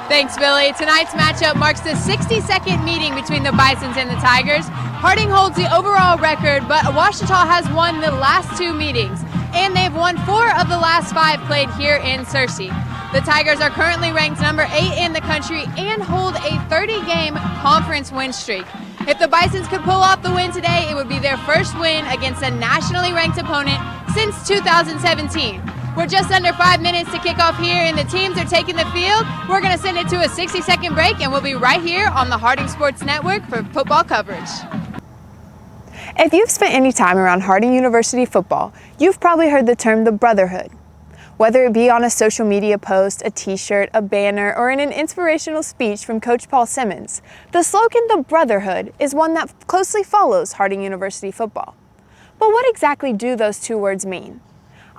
Thanks, Billy. Tonight's matchup marks the 62nd meeting between the Bisons and the Tigers. Harding holds the overall record, but Ouachita has won the last 2 meetings, and they've won 4 of the last 5 played here in Searcy. The Tigers are currently ranked number 8 in the country and hold a 30-game conference win streak. If the Bisons could pull off the win today, it would be their first win against a nationally ranked opponent since 2017. We're just under 5 minutes to kick off here, and the teams are taking the field. We're going to send it to a 60-second break, and we'll be right here on the Harding Sports Network for football coverage. If you've spent any time around Harding University football, you've probably heard the term the Brotherhood. Whether it be on a social media post, a t-shirt, a banner, or in an inspirational speech from Coach Paul Simmons, the slogan the Brotherhood is one that closely follows Harding University football. But what exactly do those 2 words mean?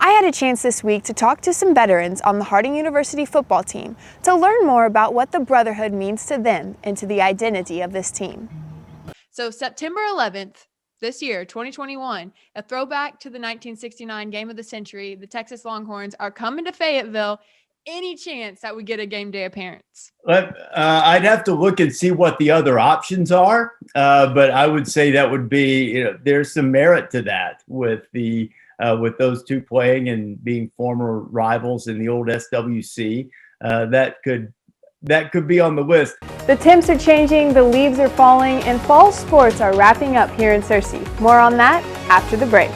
I had a chance this week to talk to some veterans on the Harding University football team to learn more about what the Brotherhood means to them and to the identity of this team. So September 11th, this year, 2021, a throwback to the 1969 game of the century, the Texas Longhorns are coming to Fayetteville. Any chance that we get a game day appearance? I'd have to look and see what the other options are, but I would say that would be, there's some merit to that with those 2 playing and being former rivals in the old SWC. That could be on the list. The temps are changing, the leaves are falling, and fall sports are wrapping up here in Searcy. More on that after the break.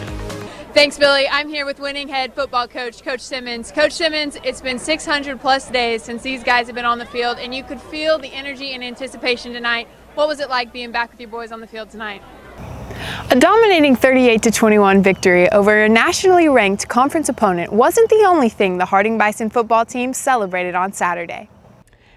Thanks, Billy. I'm here with winning head football coach, Coach Simmons. Coach Simmons, it's been 600-plus days since these guys have been on the field, and you could feel the energy and anticipation tonight. What was it like being back with your boys on the field tonight? A dominating 38-21 victory over a nationally ranked conference opponent wasn't the only thing the Harding Bison football team celebrated on Saturday.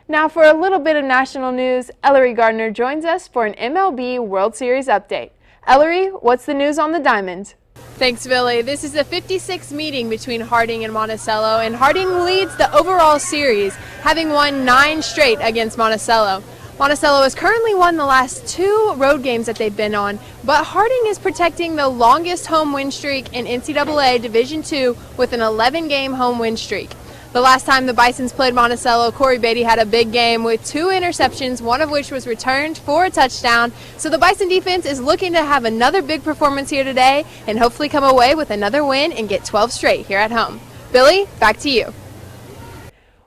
Now for a little bit of national news, Ellery Gardner joins us for an MLB World Series update. Ellery, what's the news on the Diamond? Thanks, Billy. This is the 56th meeting between Harding and Monticello, and Harding leads the overall series, having won 9 straight against Monticello. Monticello has currently won the last 2 road games that they've been on, but Harding is protecting the longest home win streak in NCAA Division II with an 11-game home win streak. The last time the Bisons played Monticello, Corey Beatty had a big game with 2 interceptions, one of which was returned for a touchdown. So the Bison defense is looking to have another big performance here today and hopefully come away with another win and get 12 straight here at home. Billy, back to you.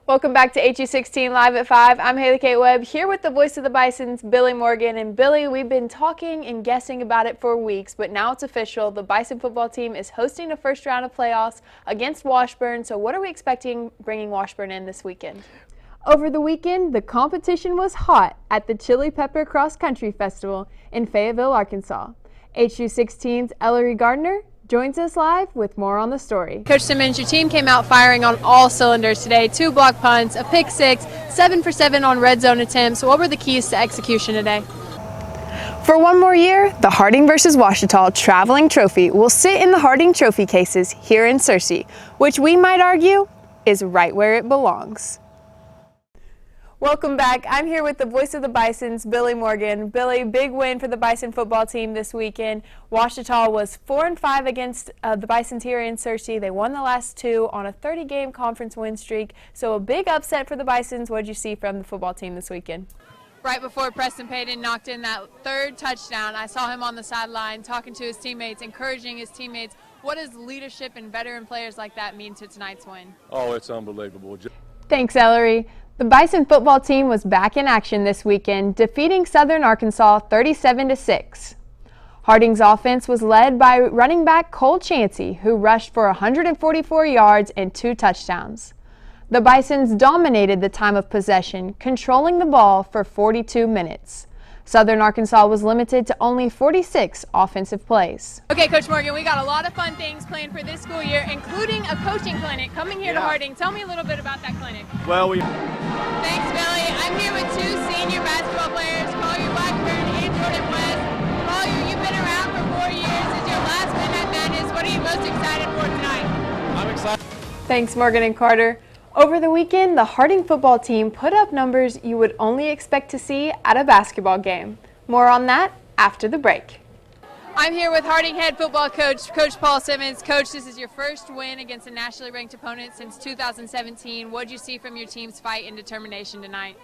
Welcome back to HU16 Live at 5. I'm Hayley Kate Webb here with the voice of the Bisons, Billy Morgan. And Billy, we've been talking and guessing about it for weeks, but now it's official. The Bison football team is hosting a first round of playoffs against Washburn. So what are we expecting bringing Washburn in this weekend? Over the weekend, the competition was hot at the Chili Pepper Cross Country Festival in Fayetteville, Arkansas. HU16's Ellery Gardner joins us live with more on the story. Coach Simmons, your team came out firing on all cylinders today. 2 block punts, a pick 6, 7 for 7 on red zone attempts. What were the keys to execution today? For one more year, the Harding vs. Ouachita Traveling Trophy will sit in the Harding Trophy cases here in Searcy, which we might argue is right where it belongs. Welcome back. I'm here with the voice of the Bisons, Billy Morgan. Billy, big win for the Bison football team this weekend. Ouachita was 4-5 against the Bisons here in Searcy. They won the last 2 on a 30-game conference win streak. So a big upset for the Bisons. What did you see from the football team this weekend? Right before Preston Payton knocked in that 3rd touchdown, I saw him on the sideline talking to his teammates, encouraging his teammates. What does leadership and veteran players like that mean to tonight's win? Oh, it's unbelievable. Thanks, Ellery. The Bison football team was back in action this weekend, defeating Southern Arkansas 37-6. Harding's offense was led by running back Cole Chansey, who rushed for 144 yards and 2 touchdowns. The Bisons dominated the time of possession, controlling the ball for 42 minutes. Southern Arkansas was limited to only 46 offensive plays. Okay, Coach Morgan, we got a lot of fun things planned for this school year, including a coaching clinic coming here to Harding. Tell me a little bit about that clinic. Well, Thanks, Billy. I'm here with 2 senior basketball players, Collier Blackburn and Jordan West. Collier, you've been around for 4 years. It's your last win at Madness. What are you most excited for tonight? I'm excited. Thanks, Morgan and Carter. Over the weekend, the Harding football team put up numbers you would only expect to see at a basketball game. More on that after the break. I'm here with Harding head football coach, Coach Paul Simmons. Coach, this is your first win against a nationally ranked opponent since 2017. What did you see from your team's fight and determination tonight?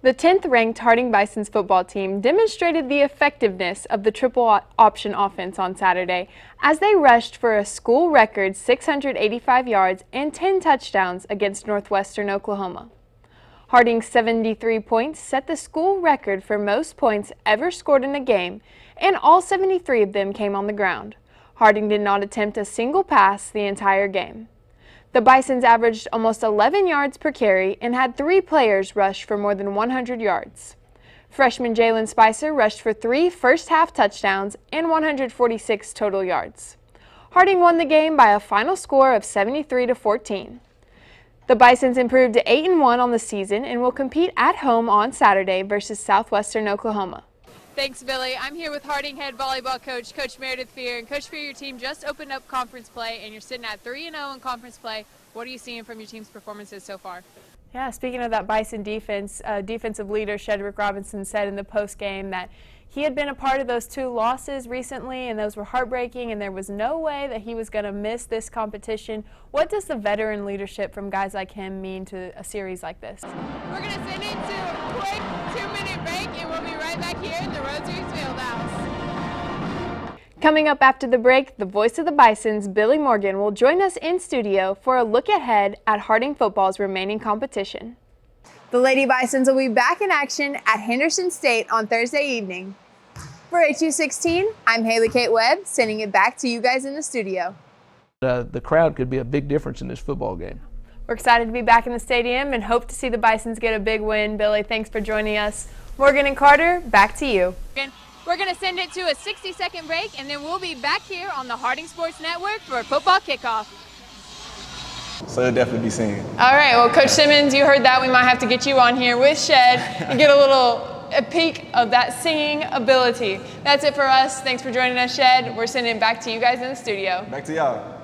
The 10th ranked Harding Bison's football team demonstrated the effectiveness of the triple option offense on Saturday as they rushed for a school record 685 yards and 10 touchdowns against Northwestern Oklahoma. Harding's 73 points set the school record for most points ever scored in a game, and all 73 of them came on the ground. Harding did not attempt a single pass the entire game. The Bisons averaged almost 11 yards per carry and had 3 players rush for more than 100 yards. Freshman Jalen Spicer rushed for 3 first-half touchdowns and 146 total yards. Harding won the game by a final score of 73-14. The Bisons improved to 8-1 on the season and will compete at home on Saturday versus Southwestern Oklahoma. Thanks, Billy. I'm here with Harding head volleyball coach, Coach Meredith Fear. And Coach Fear, your team just opened up conference play, and you're sitting at 3-0 in conference play. What are you seeing from your team's performances so far? Yeah, speaking of that Bison defense, defensive leader Shedrick Robinson said in the post game that he had been a part of those 2 losses recently, and those were heartbreaking, and there was no way that he was going to miss this competition. What does the veteran leadership from guys like him mean to a series like this? We're going to send it to a quick 2-minute break, and we'll be right back here in the Rosaries Fieldhouse. Coming up after the break, the voice of the Bisons, Billy Morgan, will join us in studio for a look ahead at Harding football's remaining competition. The Lady Bisons will be back in action at Henderson State on Thursday evening. For HU16, I'm Hayley Kate Webb, sending it back to you guys in the studio. The crowd could be a big difference in this football game. We're excited to be back in the stadium and hope to see the Bisons get a big win. Billy, thanks for joining us. Morgan and Carter, back to you. We're going to send it to a 60-second break, and then we'll be back here on the Harding Sports Network for football kickoff. So it'll definitely be seen. All right, well, Coach Simmons, you heard that. We might have to get you on here with Shed and get a peek of that singing ability. That's it for us. Thanks for joining us, Shed. We're sending it back to you guys in the studio. Back to y'all.